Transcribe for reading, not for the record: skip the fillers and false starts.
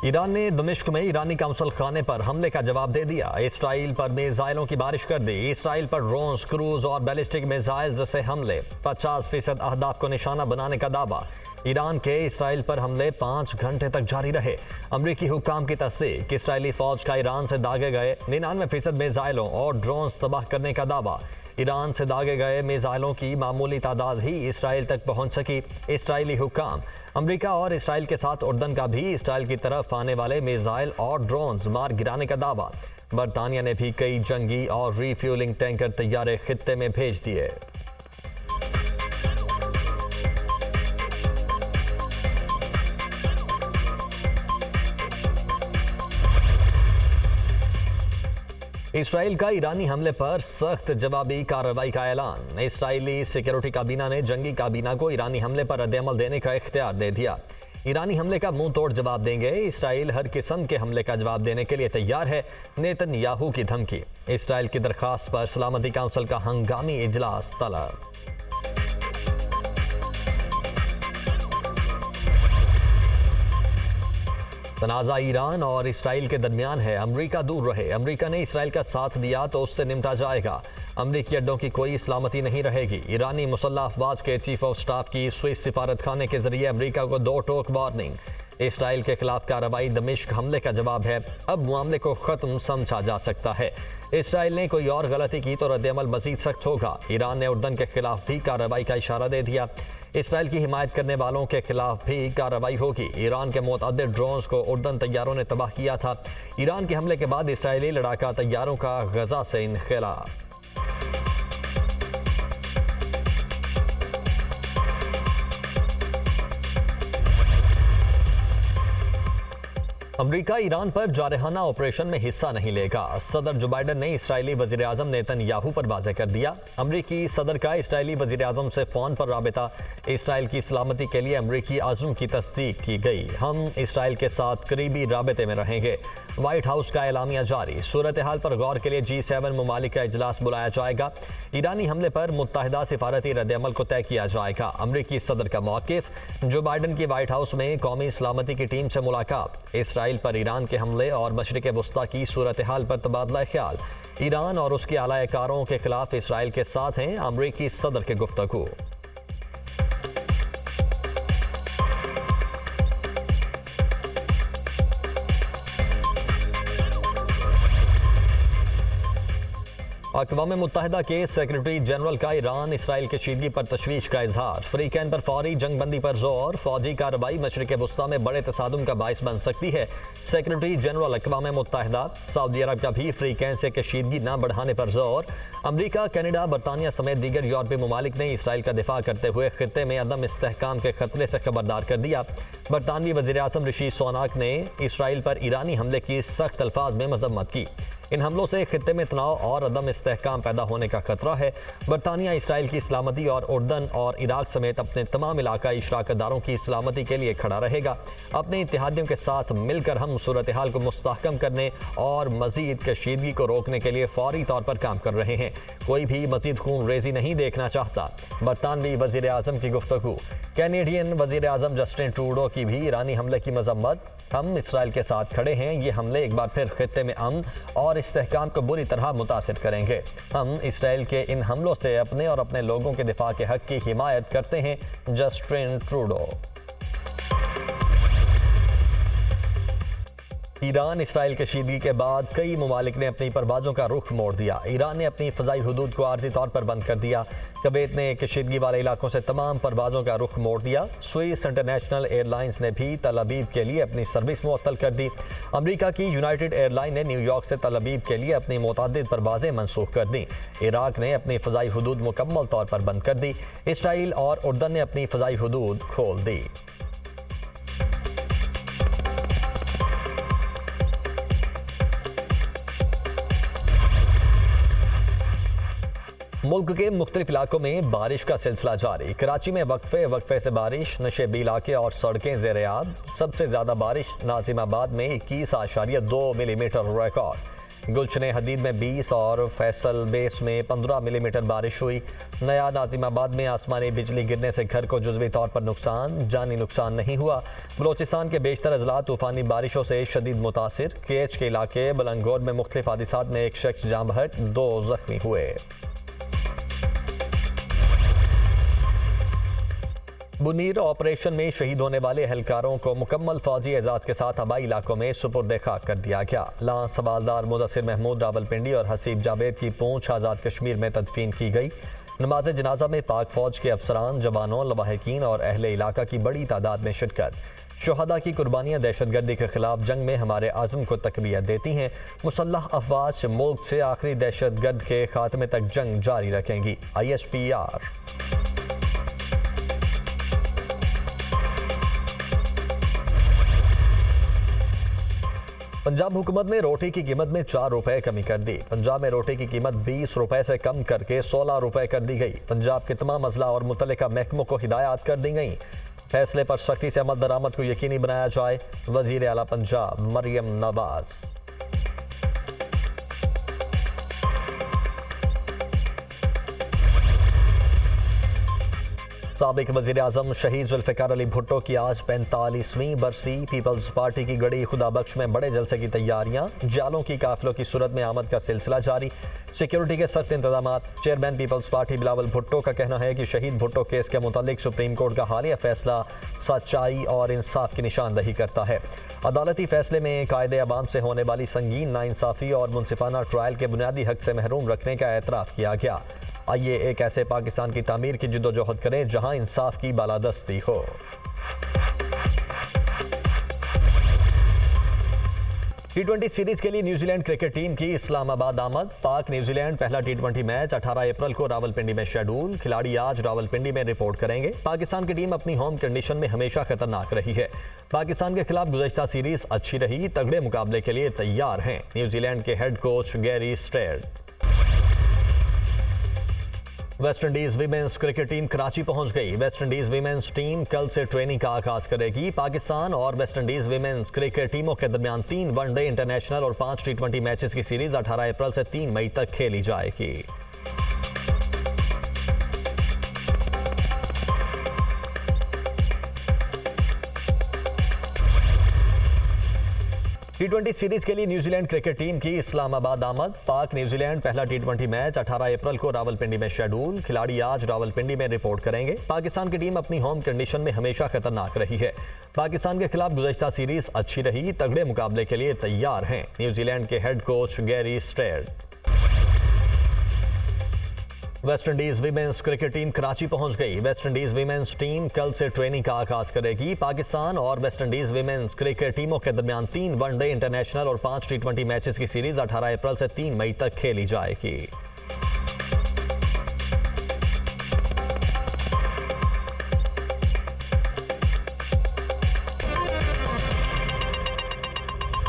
Iran ने दमिश्क में ईरानी काउंसिल खाने पर हमले का जवाब दे दिया। इसराइल पर मिसाइलों की बारिश कर दी। इसराइल पर ड्रोन्स, क्रूज और बैलिस्टिक मिसाइल जैसे हमले। 50% अहदाफ को निशाना बनाने का दावा। ईरान के इसराइल पर हमले 5 घंटे तक जारी रहे। अमरीकी हुक्काम की तस्दीक। इसराइली फौज का ईरान से दागे गए 99% मिसाइलों और ड्रोन्स तबाह करने का दावा। ईरान से दागे गए मिसाइलों की मामूली तादाद ही इसराइल तक पहुंच सकी। इसराइली हुक्काम। अमरीका और इसराइल के साथ उर्दन का भी इसराइल की तरफ आने वाले मिसाइल और ड्रोन्स मार गिराने का दावा। बरतानिया ने भी कई जंगी और रिफ्यूलिंग टैंकर तैयारे खित्ते में भेज दिए। इसराइल का ईरानी हमले पर सख्त जवाबी कार्रवाई का ऐलान। इसराइली सिक्योरिटी काबीना ने जंगी काबीना को ईरानी हमले पर रद्द-ए-अमल देने का इख्तियार दे दिया। ईरानी हमले का मुंह तोड़ जवाब देंगे। इसराइल हर किस्म के हमले का जवाब देने के लिए तैयार है। नेतन्याहू की धमकी। इसराइल की दरखास्त पर सलामती काउंसिल का हंगामी इजलास तलब। तनाज़ा ईरान और इसराइल के दरमियान है। अमरीका दूर रहे। अमरीका ने इसराइल का साथ दिया तो उससे निपटा जाएगा। अमरीकी अड्डों की कोई सलामती नहीं रहेगी। ईरानी मुसल्लह अफवाज के चीफ ऑफ स्टाफ की स्विस सिफारत खाने के जरिए अमरीका को 2 टोक वार्निंग। इसराइल के खिलाफ कार्रवाई दमिश्क हमले का जवाब है। अब मामले को खत्म समझा जा सकता है। इसराइल ने कोई और गलती की तो रद्द-ए-अमल मजीद सख्त होगा। ईरान ने उर्दन के खिलाफ भी कार्रवाई का इशारा दे दिया। इसराइल की हिमायत करने वालों के खिलाफ भी कार्रवाई होगी। ईरान के मुतअद्दिद ड्रोन्स को उर्दन तैयारों ने तबाह किया था। ईरान के हमले के बाद इसराइली लड़ाका तैयारों का गजा से इनखला। अमरीका ईरान पर जारहाना ऑपरेशन में हिस्सा नहीं लेगा। सदर जो बाइडन ने इसराइली वजीर आजम नेतन्याहू पर वाज़ेह कर दिया। अमरीकी सदर का इसराइली वजीर आजम से फ़ोन पर राबिता। इसराइल की सलामती के लिए अमरीकी आज़म की तस्दीक की गई। हम इसराइल के साथ करीबी राबिते में रहेंगे। व्हाइट हाउस का एलामिया जारी। सूरत हाल पर गौर के लिए G7 ममालिक का इजलास बुलाया जाएगा। ईरानी हमले पर मुत्तहिदा सिफारती रद्द-ए-अमल को तय किया जाएगा। अमरीकी सदर का मौक़िफ़। जो बाइडन की व्हाइट हाउस में कौमी सलामती की टीम से मुलाकात। इसराइल पर ईरान के हमले और मशरिक़ वुस्ता की सूरत हाल पर तबादला ख्याल। ईरान और उसके आलाकारों के खिलाफ इसराइल के साथ हैं अमरीकी सदर के गुफ्तगू। अक़वाम मुत्तहिदा के सेक्रेटरी जनरल का ईरान इसराइल के कशीदगी पर तशवीश का इजहार। फ्रीकैन पर फौरी जंगबंदी पर जोर। फौजी कार्रवाई मशरिक़ वुस्ता में बड़े तसादुम का बाइस बन सकती है। सेक्रेटरी जनरल अक़वाम मुत्तहिदा। सऊदी अरब का भी फ्रीकैन से कशीदगी न बढ़ाने पर जोर। अमरीका, कनाडा, बरतानिया समेत दीगर यूरोपीय ममालिक ने इसराइल का दिफा करते हुए खित्ते में अदम इस्तेहकाम के खतरे से खबरदार कर दिया। बरतानवी वज़ीर आज़म ऋषि सुनाक ने इसराइल पर ईरानी हमले की सख्त अल्फाज में मजम्मत की। इन हमलों से खित्ते में तनाव और अदम इस्तेहकाम पैदा होने का खतरा है। बरतानिया इसराइल की सलामती और उर्दन और इराक समेत अपने तमाम इलाकाई इशराकदारों की सलामती के लिए खड़ा रहेगा। अपने इत्तेहादियों के साथ मिलकर हम सूरत हाल को मुस्तहकम करने और मजीद कशीदगी को रोकने के लिए फौरी तौर पर काम कर रहे हैं। कोई भी मजीद खून रेजी नहीं देखना चाहता। बरतानवी वज़ीर आज़म की गुफ्तगू। कैनेडियन वज़ीर आज़म जस्टिन ट्रूडो की भी ईरानी हमले की मजम्मत। हम इसराइल के साथ खड़े हैं। ये हमले एक बार फिर खित्ते में अमन और इस्तेहकाम को बुरी तरह मुतासिर करेंगे। हम इसराइल के इन हमलों से अपने और अपने लोगों के दिफा के हक की हिमायत करते हैं। Justin Trudeau. ईरान इसराइल कशीदगी के बाद कई ममालिक ने अपनी परवाज़ों का रुख मोड़ दिया। ईरान ने अपनी फ़ज़ाई हुदूद को आर्जी तौर पर बंद कर दिया। कुवैत ने कशीदगी वाले इलाकों से तमाम परवाज़ों का रुख मोड़ दिया। स्विस इंटरनेशनल एयरलाइंस ने भी तल अबीब के लिए अपनी सर्विस मुअत्तल कर दी। अमरीका की यूनाइटेड एयरलाइन ने न्यूयॉर्क से तल अबीब के लिए अपनी मुतअद्दिद परवाज़ें मनसूख कर दी। इराक ने अपनी फ़ज़ाई हुदूद मुकम्मल तौर पर बंद कर दी। इसराइल और उर्दन ने अपनी फ़ज़ाई हुदूद खोल दी। मुल्क के मुख्तलिफ इलाकों में बारिश का सिलसिला जारी। कराची में वक्फे से बारिश। नशेबी इलाके और सड़कें ज़ेर-ए-आब। सबसे ज़्यादा बारिश नाज़िमाबाद में 21.2 मिलीमीटर रिकॉर्ड। गुलशन हदीद में 20 और फैसल बेस में 15 मिलीमीटर बारिश हुई। नया नाजिमाबाद में आसमानी बिजली गिरने से घर को जुज़वी तौर पर नुकसान, जानी नुकसान नहीं हुआ। बलोचिस्तान के बेशतर अजला तूफ़ानी बारिशों से शदीद मुतासिर। केच के इलाके बलंगोर में मुख्तलिफ हादिसात में एक शख्स जाँ बहक, 2 जख्मी हुए। बुनीर ऑपरेशन में शहीद होने वाले एहलकारों को मुकम्मल फौजी एजाज के साथ हवाई इलाकों में सुपुर्द खाक कर दिया गया। लांस हवालदार मुदस्सिर महमूद रावलपिंडी और हसीब जावेद की पूंछ आज़ाद कश्मीर में तदफीन की गई। नमाज जनाजा में पाक फौज के अफसरान, जवानों, लवाहिकीन और अहले इलाका की बड़ी तादाद में शिरकत। शुहदा की कुर्बानियाँ दहशतगर्दी के खिलाफ जंग में हमारे आज़म को तकवीत देती हैं। मुसल्लह अफवाज मुल्क से आखिरी दहशतगर्द के खात्मे तक जंग जारी रखेंगी। ISPR। पंजाब हुकूमत ने रोटी की कीमत में 4 रुपए कमी कर दी। पंजाब में रोटी की कीमत 20 रुपए से कम करके 16 रुपए कर दी गई। पंजाब के तमाम अजला और मुतल्लिका महकमों को हिदायत कर दी गई। फैसले पर सख्ती से अमल दरामद को यकीनी बनाया जाए। वजीर आला पंजाब मरियम नवाज। साबिक वज़ीर आज़म शहीद जुल्फ़िकार अली भुट्टो की आज 45वीं बरसी। पीपल्स पार्टी की गड़ी खुदाबख्श में बड़े जलसे की तैयारियां। जालों की काफिलों की सूरत में आमद का सिलसिला जारी। सिक्योरिटी के सख्त इंतजाम। चेयरमैन पीपल्स पार्टी बिलावल भुट्टो का कहना है कि शहीद भुट्टो केस के मुतालिक सुप्रीम कोर्ट का हालिया फैसला सच्चाई और इंसाफ की निशानदही करता है। अदालती फैसले में कायदे अवाम से होने वाली संगीन नाइंसाफ़ी और मुनसिफाना ट्रायल के बुनियादी हक से महरूम रखने का एतराफ़ किया गया। आइए एक ऐसे पाकिस्तान की तामीर की जिद्दोजहद करें जहां इंसाफ की बालादस्ती हो। T20 सीरीज के लिए न्यूजीलैंड क्रिकेट टीम की इस्लामाबाद आमद। पाक न्यूजीलैंड पहला T20 मैच 18 अप्रैल को रावलपिंडी में शेड्यूल। खिलाड़ी आज रावलपिंडी में रिपोर्ट करेंगे। पाकिस्तान की टीम अपनी होम कंडीशन में हमेशा खतरनाक रही है। पाकिस्तान के खिलाफ गुज़श्ता सीरीज अच्छी रही, तगड़े मुकाबले के लिए तैयार हैं न्यूजीलैंड के head coach Gary strayed. West Indies women's cricket team Karachi पहुंच गई। वेस्ट इंडीज वीमेंस टीम कल से ट्रेनिंग का आगाज करेगी। पाकिस्तान और वेस्ट इंडीज वीमेंस क्रिकेट टीमों के दरमियान 3 वनडे इंटरनेशनल और 5 T20 मैचेस की सीरीज 18 अप्रैल से 3 मई तक खेली जाएगी। T20 सीरीज के लिए न्यूजीलैंड क्रिकेट टीम की इस्लामाबाद आमद। पाक न्यूजीलैंड पहला T20 मैच 18 अप्रैल को रावलपिंडी में शेड्यूल। खिलाड़ी आज रावलपिंडी में रिपोर्ट करेंगे। पाकिस्तान की टीम अपनी होम कंडीशन में हमेशा खतरनाक रही है। पाकिस्तान के खिलाफ गुज़श्ता सीरीज अच्छी रही, तगड़े मुकाबले के लिए तैयार हैं न्यूजीलैंड के head coach Gary strayed. West Indies women's cricket team Karachi पहुंच गई। वेस्ट इंडीज वीमेंस टीम कल से ट्रेनिंग का आगाज करेगी। पाकिस्तान और वेस्ट इंडीज वीमेंस क्रिकेट टीमों के दरमियान 3 वनडे इंटरनेशनल और 5 T20 मैचेस की सीरीज 18 अप्रैल से 3 मई तक खेली जाएगी।